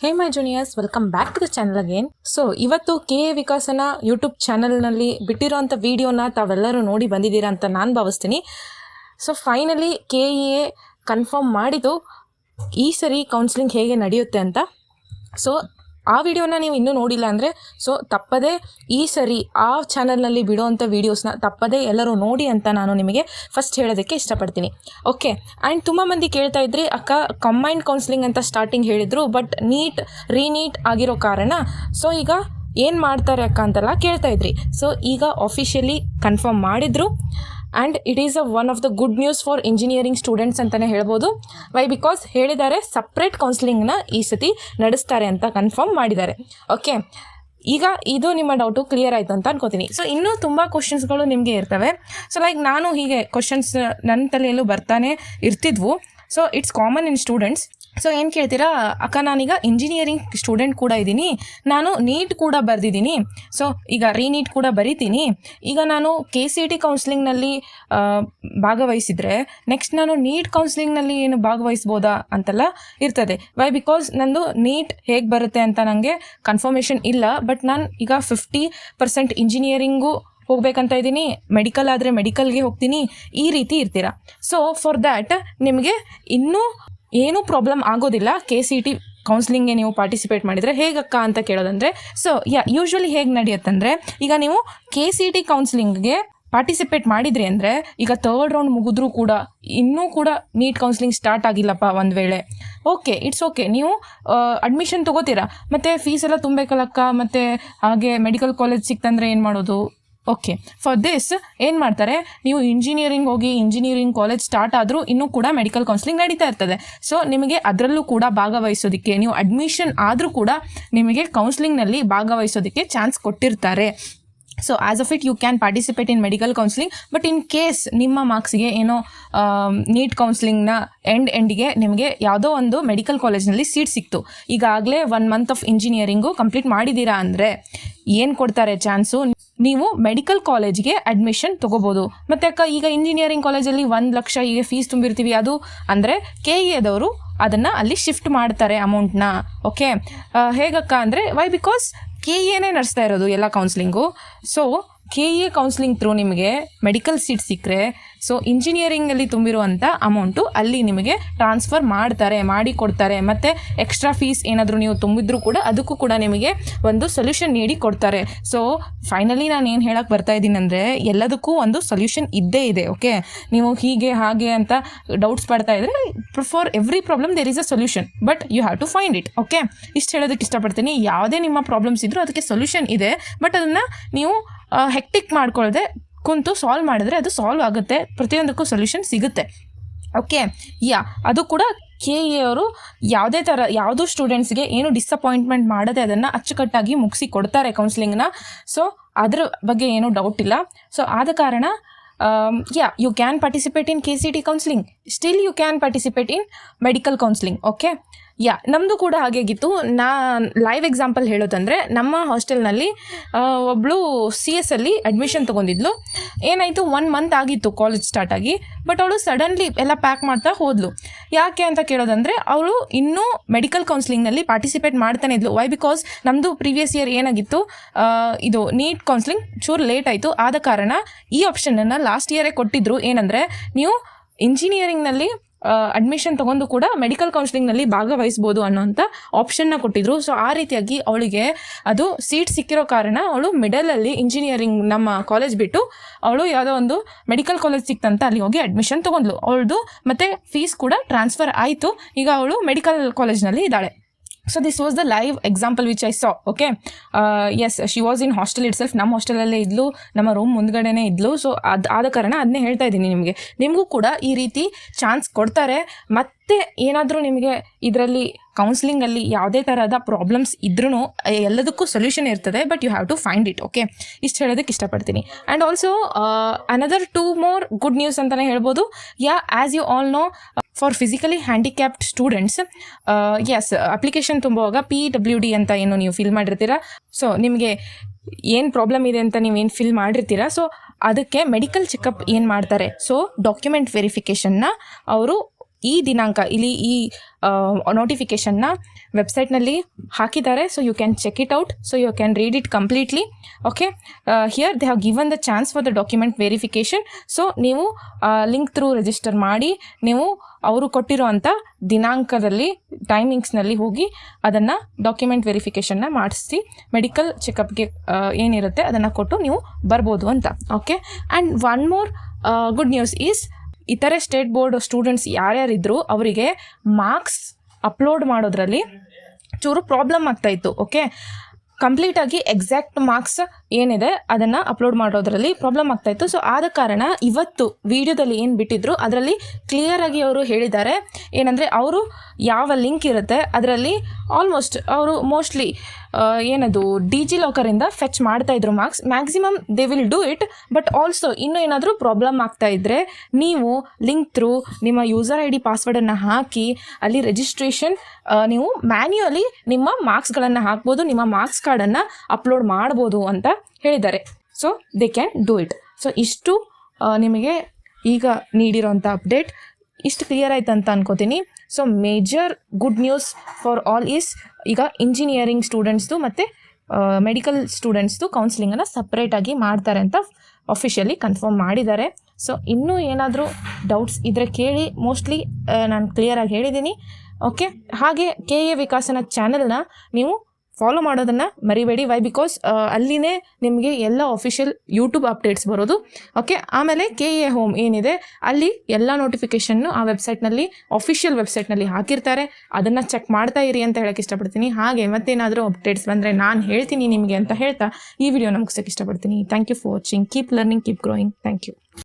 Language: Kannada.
Hey my juniors, welcome back to the channel again. So ಇವತ್ತು KA ವಿಕಾಸನ ಯೂಟ್ಯೂಬ್ ಚಾನಲ್ನಲ್ಲಿ ಬಿಟ್ಟಿರೋಂಥ ವಿಡಿಯೋನ ತಾವೆಲ್ಲರೂ ನೋಡಿ ಬಂದಿದ್ದೀರಾ ಅಂತ ನಾನು ಭಾವಿಸ್ತೀನಿ. ಸೊ ಫೈನಲಿ KA ಕನ್ಫರ್ಮ್ ಮಾಡಿದ್ದು ಈ ಸರಿ ಕೌನ್ಸಿಲಿಂಗ್ ಹೇಗೆ ನಡೆಯುತ್ತೆ ಅಂತ. ಸೊ ಆ ವಿಡಿಯೋನ ನೀವು ಇನ್ನೂ ನೋಡಿಲ್ಲ ಅಂದರೆ ಸೊ ತಪ್ಪದೇ ಈ ಸರಿ ಆ ಚಾನಲ್ನಲ್ಲಿ ಬಿಡೋವಂಥ ವೀಡಿಯೋಸ್ನ ತಪ್ಪದೇ ಎಲ್ಲರೂ ನೋಡಿ ಅಂತ ನಾನು ನಿಮಗೆ ಫಸ್ಟ್ ಹೇಳೋದಕ್ಕೆ ಇಷ್ಟಪಡ್ತೀನಿ. ಓಕೆ, ಆ್ಯಂಡ್ ತುಂಬ ಮಂದಿ ಕೇಳ್ತಾ ಇದ್ರಿ, ಅಕ್ಕ ಕಂಬೈನ್ಡ್ ಕೌನ್ಸಿಲಿಂಗ್ ಅಂತ ಸ್ಟಾರ್ಟಿಂಗ್ ಹೇಳಿದರು, ಬಟ್ ರೀನೀಟ್ ಆಗಿರೋ ಕಾರಣ ಸೊ ಈಗ ಏನು ಮಾಡ್ತಾರೆ ಅಕ್ಕ ಅಂತೆಲ್ಲ ಕೇಳ್ತಾ ಇದ್ರಿ. ಸೊ ಈಗ ಆಫಿಷಿಯಲಿ ಕನ್ಫರ್ಮ್ ಮಾಡಿದರು and it is one of the good news for engineering students ಅಂತಲೇ ಹೇಳ್ಬೋದು. ವೈ ಬಿಕಾಸ್ ಹೇಳಿದ್ದಾರೆ ಸಪ್ರೇಟ್ ಕೌನ್ಸಿಲಿಂಗ್ನ ಈ ಸತಿ ನಡೆಸ್ತಾರೆ ಅಂತ ಕನ್ಫರ್ಮ್ ಮಾಡಿದ್ದಾರೆ. ಓಕೆ, ಈಗ ಇದು ನಿಮ್ಮ ಡೌಟು ಕ್ಲಿಯರ್ ಆಯಿತು ಅಂತ ಅನ್ಕೋತೀನಿ. ಸೊ ಇನ್ನೂ ತುಂಬ ಕ್ವಶನ್ಸ್ಗಳು ನಿಮಗೆ ಇರ್ತವೆ. ಸೊ ಲೈಕ್ ನಾನು ಹೀಗೆ ಕ್ವಶನ್ಸ್ ನನ್ನ ತಲೆಯಲ್ಲೂ ಬರ್ತಾನೆ ಇರ್ತಿದ್ವು. So it's common in students. So ಏನು ಕೇಳ್ತೀರಾ, ಅಕ್ಕ ನಾನೀಗ ಇಂಜಿನಿಯರಿಂಗ್ ಸ್ಟೂಡೆಂಟ್ ಕೂಡ ಇದ್ದೀನಿ, ನಾನು ನೀಟ್ ಕೂಡ ಬರೆದಿದ್ದೀನಿ, ಸೊ ಈಗ ರೀನೀಟ್ ಕೂಡ ಬರೀತೀನಿ. ಈಗ ನಾನು KCET ಕೌನ್ಸಿಲಿಂಗ್ನಲ್ಲಿ ಭಾಗವಹಿಸಿದರೆ ನೆಕ್ಸ್ಟ್ ನಾನು ನೀಟ್ ಕೌನ್ಸಿಲಿಂಗ್ನಲ್ಲಿ ಏನು ಭಾಗವಹಿಸ್ಬೋದಾ ಅಂತೆಲ್ಲ ಇರ್ತದೆ. ವೈ ಬಿಕಾಸ್ ನಂದು ನೀಟ್ ಹೇಗೆ ಬರುತ್ತೆ ಅಂತ ನನಗೆ ಕನ್ಫರ್ಮೇಷನ್ ಇಲ್ಲ. ಬಟ್ ನಾನು ಈಗ 50% ಇಂಜಿನಿಯರಿಂಗು ಹೋಗ್ಬೇಕಂತ ಇದ್ದೀನಿ, ಮೆಡಿಕಲ್ ಆದರೆ ಮೆಡಿಕಲ್ಗೆ ಹೋಗ್ತೀನಿ, ಈ ರೀತಿ ಇರ್ತೀರಾ. ಸೊ ಫಾರ್ ದ್ಯಾಟ್ ನಿಮಗೆ ಇನ್ನೂ ಏನೂ ಪ್ರಾಬ್ಲಮ್ ಆಗೋದಿಲ್ಲ KCET ಕೌನ್ಸಿಲಿಂಗ್ಗೆ ನೀವು ಪಾರ್ಟಿಸಿಪೇಟ್ ಮಾಡಿದರೆ. ಹೇಗಕ್ಕ ಅಂತ ಕೇಳೋದಂದರೆ, ಸೊ ಯೂಶ್ವಲಿ ಹೇಗೆ ನಡೆಯುತ್ತಂದರೆ, ಈಗ ನೀವು KCET ಕೌನ್ಸಿಲಿಂಗ್ಗೆ ಪಾರ್ಟಿಸಿಪೇಟ್ ಮಾಡಿದ್ರಿ ಅಂದರೆ ಈಗ 3rd ರೌಂಡ್ ಮುಗಿದ್ರೂ ಕೂಡ ಇನ್ನೂ ಕೂಡ ನೀಟ್ ಕೌನ್ಸಿಲಿಂಗ್ ಸ್ಟಾರ್ಟ್ ಆಗಿಲ್ಲಪ್ಪ ಒಂದು ವೇಳೆ, ಓಕೆ ಇಟ್ಸ್ ಓಕೆ, ನೀವು ಅಡ್ಮಿಷನ್ ತೊಗೋತೀರಾ, ಮತ್ತು ಫೀಸ್ ಎಲ್ಲ ತುಂಬಬೇಕಲ್ಲಕ್ಕ, ಮತ್ತು ಹಾಗೆ ಮೆಡಿಕಲ್ ಕಾಲೇಜ್ ಸಿಕ್ತಂದರೆ ಏನು ಮಾಡೋದು? ಓಕೆ, ಫಾರ್ ದಿಸ್ ಏನು ಮಾಡ್ತಾರೆ, ನೀವು ಇಂಜಿನಿಯರಿಂಗ್ ಹೋಗಿ ಇಂಜಿನಿಯರಿಂಗ್ ಕಾಲೇಜ್ ಸ್ಟಾರ್ಟ್ ಆದರೂ ಇನ್ನೂ ಕೂಡ ಮೆಡಿಕಲ್ ಕೌನ್ಸಿಲಿಂಗ್ ನಡೀತಾ ಇರ್ತದೆ. ಸೊ ನಿಮಗೆ ಅದರಲ್ಲೂ ಕೂಡ ಭಾಗವಹಿಸೋದಕ್ಕೆ, ನೀವು ಅಡ್ಮಿಷನ್ ಆದರೂ ಕೂಡ ನಿಮಗೆ ಕೌನ್ಸಿಲಿಂಗ್ನಲ್ಲಿ ಭಾಗವಹಿಸೋದಕ್ಕೆ ಚಾನ್ಸ್ ಕೊಟ್ಟಿರ್ತಾರೆ. So as of it you can participate in medical counselling. But in case ನಿಮ್ಮ ಮಾರ್ಕ್ಸ್ಗೆ ಏನೋ ನೀಟ್ ಕೌನ್ಸಿಲಿಂಗ್ನ ಎಂಡಿಗೆ ನಿಮಗೆ ಯಾವುದೋ ಒಂದು ಮೆಡಿಕಲ್ ಕಾಲೇಜ್ನಲ್ಲಿ ಸೀಟ್ ಸಿಕ್ತು, ಈಗಾಗಲೇ 1 ಮಂತ್ ಆಫ್ ಇಂಜಿನಿಯರಿಂಗು ಕಂಪ್ಲೀಟ್ ಮಾಡಿದ್ದೀರಾ ಅಂದರೆ ಏನು ಕೊಡ್ತಾರೆ ಚಾನ್ಸು, ನೀವು ಮೆಡಿಕಲ್ ಕಾಲೇಜ್ಗೆ ಅಡ್ಮಿಷನ್ ತೊಗೋಬೋದು. ಮತ್ತು ಅಕ್ಕ ಈಗ ಇಂಜಿನಿಯರಿಂಗ್ ಕಾಲೇಜಲ್ಲಿ 1 ಲಕ್ಷ ಈಗ ಫೀಸ್ ತುಂಬಿರ್ತೀವಿ, ಅದು ಅಂದರೆ KEದವರು ಅದನ್ನು ಅಲ್ಲಿ ಶಿಫ್ಟ್ ಮಾಡ್ತಾರೆ ಅಮೌಂಟ್ನ. ಓಕೆ, ಹೇಗಕ್ಕ ಅಂದರೆ ವೈ ಬಿಕಾಸ್ KEನೇ ನಡೆಸ್ತಾ ಇರೋದು ಎಲ್ಲ counselling. So KE counselling through ನಿಮಗೆ ಮೆಡಿಕಲ್ ಸೀಟ್ ಸಿಕ್ಕರೆ ಸೊ ಇಂಜಿನಿಯರಿಂಗಲ್ಲಿ ತುಂಬಿರುವಂಥ ಅಮೌಂಟು ಅಲ್ಲಿ ನಿಮಗೆ ಟ್ರಾನ್ಸ್ಫರ್ ಮಾಡಿ ಕೊಡ್ತಾರೆ. ಮತ್ತು ಎಕ್ಸ್ಟ್ರಾ ಫೀಸ್ ಏನಾದರೂ ನೀವು ತುಂಬಿದ್ರೂ ಕೂಡ ಅದಕ್ಕೂ ಕೂಡ ನಿಮಗೆ ಒಂದು ಸೊಲ್ಯೂಷನ್ ನೀಡಿ ಕೊಡ್ತಾರೆ. ಸೊ ಫೈನಲಿ ನಾನು ಏನು ಹೇಳಕ್ಕೆ ಬರ್ತಾ ಇದ್ದೀನಿ ಅಂದರೆ, ಎಲ್ಲದಕ್ಕೂ ಒಂದು ಸೊಲ್ಯೂಷನ್ ಇದ್ದೇ ಇದೆ. ಓಕೆ, ನೀವು ಹೀಗೆ ಹಾಗೆ ಅಂತ ಡೌಟ್ಸ್ ಪಡ್ತಾ ಇದ್ದರೆ, for every problem there is a solution, but you have to find it. Okay, ಇಷ್ಟು ಹೇಳೋದಕ್ಕೆ ಇಷ್ಟಪಡ್ತೀನಿ. ಯಾವುದೇ ನಿಮ್ಮ ಪ್ರಾಬ್ಲಮ್ಸ್ ಇದ್ದರೂ ಅದಕ್ಕೆ ಸೊಲ್ಯೂಷನ್ ಇದೆ, ಬಟ್ ಅದನ್ನು ನೀವು ಹೆಕ್ಟಿಕ್ ಮಾಡ್ಕೊಳ್ಳದೆ ಕುಂತು ಸಾಲ್ವ್ ಮಾಡಿದ್ರೆ ಅದು ಸಾಲ್ವ್ ಆಗುತ್ತೆ, ಪ್ರತಿಯೊಂದಕ್ಕೂ ಸೊಲ್ಯೂಷನ್ ಸಿಗುತ್ತೆ. ಓಕೆ, ಅದು ಕೂಡ KE ಅವರು ಯಾವುದೇ ಥರ ಯಾವುದೂ ಸ್ಟೂಡೆಂಟ್ಸ್ಗೆ ಏನು ಡಿಸಪಾಯಿಂಟ್ಮೆಂಟ್ ಮಾಡದೆ ಅದನ್ನು ಅಚ್ಚುಕಟ್ಟಾಗಿ ಮುಗಿಸಿ ಕೊಡ್ತಾರೆ ಕೌನ್ಸಿಲಿಂಗ್ನ. ಸೊ ಅದ್ರ ಬಗ್ಗೆ ಏನೂ ಡೌಟ್ ಇಲ್ಲ. ಸೊ ಆದ ಕಾರಣ you can participate in KCET counselling, still you can participate in medical counselling. Okay, ನಮ್ಮದು ಕೂಡ ಹಾಗೇಗಿತ್ತು. ಲೈವ್ ಎಕ್ಸಾಂಪಲ್ ಹೇಳೋದಂದರೆ, ನಮ್ಮ ಹಾಸ್ಟೆಲ್ನಲ್ಲಿ ಒಬ್ಬಳು CS ಅಲ್ಲಿ ಅಡ್ಮಿಷನ್ ತೊಗೊಂಡಿದ್ಲು. ಏನಾಯಿತು, 1 ಮಂತ್ ಆಗಿತ್ತು ಕಾಲೇಜ್ ಸ್ಟಾರ್ಟ್ ಆಗಿ, ಬಟ್ ಅವಳು ಸಡನ್ಲಿ ಎಲ್ಲ ಪ್ಯಾಕ್ ಮಾಡ್ತಾ ಹೋದ್ಲು. ಯಾಕೆ ಅಂತ ಕೇಳೋದಂದರೆ, ಅವಳು ಇನ್ನೂ ಮೆಡಿಕಲ್ ಕೌನ್ಸಿಲಿಂಗ್ನಲ್ಲಿ ಪಾರ್ಟಿಸಿಪೇಟ್ ಮಾಡ್ತಾನೆ ಇದ್ಲು. ವೈ ಬಿಕಾಸ್ ನಮ್ಮದು ಪ್ರೀವಿಯಸ್ ಇಯರ್ ಏನಾಗಿತ್ತು, ಇದು ನೀಟ್ ಕೌನ್ಸಿಲಿಂಗ್ ಚೂರು ಲೇಟ್ ಆಯಿತು. ಆದ ಕಾರಣ ಈ ಆಪ್ಷನನ್ನು ಲಾಸ್ಟ್ ಇಯರೇ ಕೊಟ್ಟಿದ್ರು. ಏನಂದರೆ, ನೀವು ಇಂಜಿನಿಯರಿಂಗ್ನಲ್ಲಿ ಅಡ್ಮಿಷನ್ ತೊಗೊಂಡು ಕೂಡ ಮೆಡಿಕಲ್ ಕೌನ್ಸಿಲಿಂಗ್ನಲ್ಲಿ ಭಾಗವಹಿಸ್ಬೋದು ಅನ್ನೋಂಥ ಆಪ್ಷನ್ನ ಕೊಟ್ಟಿದ್ರು. ಸೊ ಆ ರೀತಿಯಾಗಿ ಅವಳಿಗೆ ಅದು ಸೀಟ್ ಸಿಕ್ಕಿರೋ ಕಾರಣ ಅವಳು ಮಿಡಲಲ್ಲಿ ಇಂಜಿನಿಯರಿಂಗ್ ನಮ್ಮ ಕಾಲೇಜ್ ಬಿಟ್ಟು ಅವಳು ಯಾವುದೋ ಒಂದು ಮೆಡಿಕಲ್ ಕಾಲೇಜ್ ಸಿಕ್ತಂತ ಅಲ್ಲಿ ಹೋಗಿ ಅಡ್ಮಿಷನ್ ತೊಗೊಂಡ್ಲು. ಅವಳದು ಮತ್ತು ಫೀಸ್ ಕೂಡ ಟ್ರಾನ್ಸ್ಫರ್ ಆಯಿತು. ಈಗ ಅವಳು ಮೆಡಿಕಲ್ ಕಾಲೇಜ್ನಲ್ಲಿ ಇದ್ದಾಳೆ. So this was the live example which I saw. Okay, yes, she was in hostel itself, ನಮ್ಮ ಹಾಸ್ಟೆಲಲ್ಲೇ ಇದ್ಲು, ನಮ್ಮ ರೂಮ್ ಮುಂದ್ಗಡೆನೇ ಇದ್ಲು. ಸೊ ಆದ ಕಾರಣ ಅದನ್ನೇ ಹೇಳ್ತಾ ಇದ್ದೀನಿ ನಿಮಗೂ ಕೂಡ ಈ ರೀತಿ ಚಾನ್ಸ್ ಕೊಡ್ತಾರೆ. ಮತ್ತು ಏನಾದರೂ ನಿಮಗೆ ಇದರಲ್ಲಿ ಕೌನ್ಸಿಲಿಂಗಲ್ಲಿ ಯಾವುದೇ ಥರದ ಪ್ರಾಬ್ಲಮ್ಸ್ ಇದ್ರೂ ಎಲ್ಲದಕ್ಕೂ ಸೊಲ್ಯೂಷನ್ ಇರ್ತದೆ, but you have to find it. Okay, ಇಷ್ಟು ಹೇಳೋದಕ್ಕೆ ಇಷ್ಟಪಡ್ತೀನಿ. And also another 2 more good news ಅಂತಲೇ ಹೇಳ್ಬೋದು. As you all know, for physically handicapped students application ತುಂಬುವಾಗ PWD ಅಂತ ಏನು ನೀವು ಫಿಲ್ ಮಾಡಿರ್ತೀರ, ಸೊ ನಿಮಗೆ ಏನು ಪ್ರಾಬ್ಲಮ್ ಇದೆ ಅಂತ ನೀವೇನು ಫಿಲ್ ಮಾಡಿರ್ತೀರ, ಸೊ ಅದಕ್ಕೆ ಮೆಡಿಕಲ್ ಚೆಕಪ್ ಏನು ಮಾಡ್ತಾರೆ, ಸೊ ಡಾಕ್ಯುಮೆಂಟ್ ವೆರಿಫಿಕೇಷನ್ನ ಅವರು ಈ ದಿನಾಂಕ ಇಲ್ಲಿ ಈ ನೋಟಿಫಿಕೇಷನ್ನ ವೆಬ್ಸೈಟ್ನಲ್ಲಿ ಹಾಕಿದ್ದಾರೆ. So you can check it out. So you can read it completely. Okay, here they have given the chance for the document verification. So ನೀವು ಲಿಂಕ್ ಥ್ರೂ ರಿಜಿಸ್ಟರ್ ಮಾಡಿ ನೀವು ಅವರು ಕೊಟ್ಟಿರೋವಂಥ ದಿನಾಂಕದಲ್ಲಿ ಟೈಮಿಂಗ್ಸ್ನಲ್ಲಿ ಹೋಗಿ ಅದನ್ನು ಡಾಕ್ಯುಮೆಂಟ್ ವೆರಿಫಿಕೇಷನ್ನ ಮಾಡಿಸಿ ಮೆಡಿಕಲ್ ಚೆಕಪ್ಗೆ ಏನಿರುತ್ತೆ ಅದನ್ನು ಕೊಟ್ಟು ನೀವು ಬರ್ಬೋದು ಅಂತ. Okay, and one more good news is ಇತರೆ ಸ್ಟೇಟ್ ಬೋರ್ಡ್ ಸ್ಟೂಡೆಂಟ್ಸ್ ಯಾರ್ಯಾರಿದ್ರು ಅವರಿಗೆ ಮಾರ್ಕ್ಸ್ ಅಪ್ಲೋಡ್ ಮಾಡೋದ್ರಲ್ಲಿ ಚೂರು ಪ್ರಾಬ್ಲಮ್ ಆಗ್ತಾಯಿತ್ತು. ಓಕೆ, ಕಂಪ್ಲೀಟಾಗಿ ಎಕ್ಸಾಕ್ಟ್ ಮಾರ್ಕ್ಸ್ ಏನಿದೆ ಅದನ್ನು ಅಪ್ಲೋಡ್ ಮಾಡೋದ್ರಲ್ಲಿ ಪ್ರಾಬ್ಲಮ್ ಆಗ್ತಾಯಿತ್ತು. ಸೊ ಆದ ಕಾರಣ ಇವತ್ತು ವಿಡಿಯೋದಲ್ಲಿ ಏನು ಬಿಟ್ಟಿದ್ರು ಅದರಲ್ಲಿ ಕ್ಲಿಯರಾಗಿ ಅವರು ಹೇಳಿದ್ದಾರೆ ಏನಂದರೆ ಅವರು ಯಾವ ಲಿಂಕ್ ಇರುತ್ತೆ ಅದರಲ್ಲಿ ಆಲ್ಮೋಸ್ಟ್ ಅವರು ಮೋಸ್ಟ್ಲಿ ಏನದು ಡಿಜಿಲಾಕರಿಂದ ಫೆಚ್ ಮಾಡ್ತಾಯಿದ್ರು marks. Maximum they will do it, but also ಇನ್ನೂ ಏನಾದರೂ ಪ್ರಾಬ್ಲಮ್ ಆಗ್ತಾಯಿದ್ರೆ ನೀವು ಲಿಂಕ್ ಥ್ರೂ ನಿಮ್ಮ ಯೂಸರ್ ID ಪಾಸ್ವರ್ಡನ್ನು ಹಾಕಿ ಅಲ್ಲಿ ರಿಜಿಸ್ಟ್ರೇಷನ್ ನೀವು ಮ್ಯಾನ್ಯುಯಲಿ ನಿಮ್ಮ ಮಾರ್ಕ್ಸ್ಗಳನ್ನು ಹಾಕ್ಬೋದು, ನಿಮ್ಮ ಮಾರ್ಕ್ಸ್ ಕಾರ್ಡನ್ನು ಅಪ್ಲೋಡ್ ಮಾಡ್ಬೋದು ಅಂತ ಹೇಳಿದ್ದಾರೆ. So they can do it. So ಇಷ್ಟು ನಿಮಗೆ ಈಗ ನೀಡಿರೋಂಥ ಅಪ್ಡೇಟ್ ಇಷ್ಟು ಕ್ಲಿಯರ್ ಆಯ್ತು ಅಂತ ಅನ್ಕೋತೀನಿ. So major good news for all is ಈಗ ಇಂಜಿನಿಯರಿಂಗ್ ಸ್ಟೂಡೆಂಟ್ಸ್ದು ಮತ್ತು ಮೆಡಿಕಲ್ ಸ್ಟೂಡೆಂಟ್ಸ್ದು ಕೌನ್ಸಿಲಿಂಗನ್ನು ಸಪ್ರೇಟಾಗಿ ಮಾಡ್ತಾರೆ ಅಂತ ಅಫಿಷಿಯಲಿ ಕನ್ಫರ್ಮ್ ಮಾಡಿದ್ದಾರೆ. ಸೊ ಇನ್ನೂ ಏನಾದರೂ ಡೌಟ್ಸ್ ಇದ್ದರೆ ಕೇಳಿ, ಮೋಸ್ಟ್ಲಿ ನಾನು ಕ್ಲಿಯರಾಗಿ ಹೇಳಿದ್ದೀನಿ. ಓಕೆ, ಹಾಗೆ KA ವಿಕಾಸನ ಚಾನಲ್ನ ನೀವು ಫಾಲೋ ಮಾಡೋದನ್ನು ಮರಿಬೇಡಿ. ವೈ? ಬಿಕಾಸ್ ಅಲ್ಲಿನೇ ನಿಮಗೆ ಎಲ್ಲ ಅಫಿಷಿಯಲ್ ಯೂಟ್ಯೂಬ್ ಅಪ್ಡೇಟ್ಸ್ ಬರೋದು. ಓಕೆ, ಆಮೇಲೆ KA ಹೋಮ್ ಏನಿದೆ ಅಲ್ಲಿ ಎಲ್ಲ ನೋಟಿಫಿಕೇಷನ್ನು ಆ ವೆಬ್ಸೈಟ್ನಲ್ಲಿ ಅಫಿಷಿಯಲ್ ವೆಬ್ಸೈಟ್ನಲ್ಲಿ ಹಾಕಿರ್ತಾರೆ. ಅದನ್ನು ಚೆಕ್ ಮಾಡ್ತಾ ಇರಿ ಅಂತ ಹೇಳೋಕ್ಕೆ ಇಷ್ಟಪಡ್ತೀನಿ. ಹಾಗೆ ಮತ್ತೇನಾದರೂ ಅಪ್ಡೇಟ್ಸ್ ಬಂದರೆ ನಾನು ಹೇಳ್ತೀನಿ ನಿಮಗೆ ಅಂತ ಹೇಳ್ತಾ ಈ ವಿಡಿಯೋನ ಮುಗಿಸೋಕ್ಕೆ ಇಷ್ಟಪಡ್ತೀನಿ. Thank you for watching. Keep learning, keep growing. Thank you.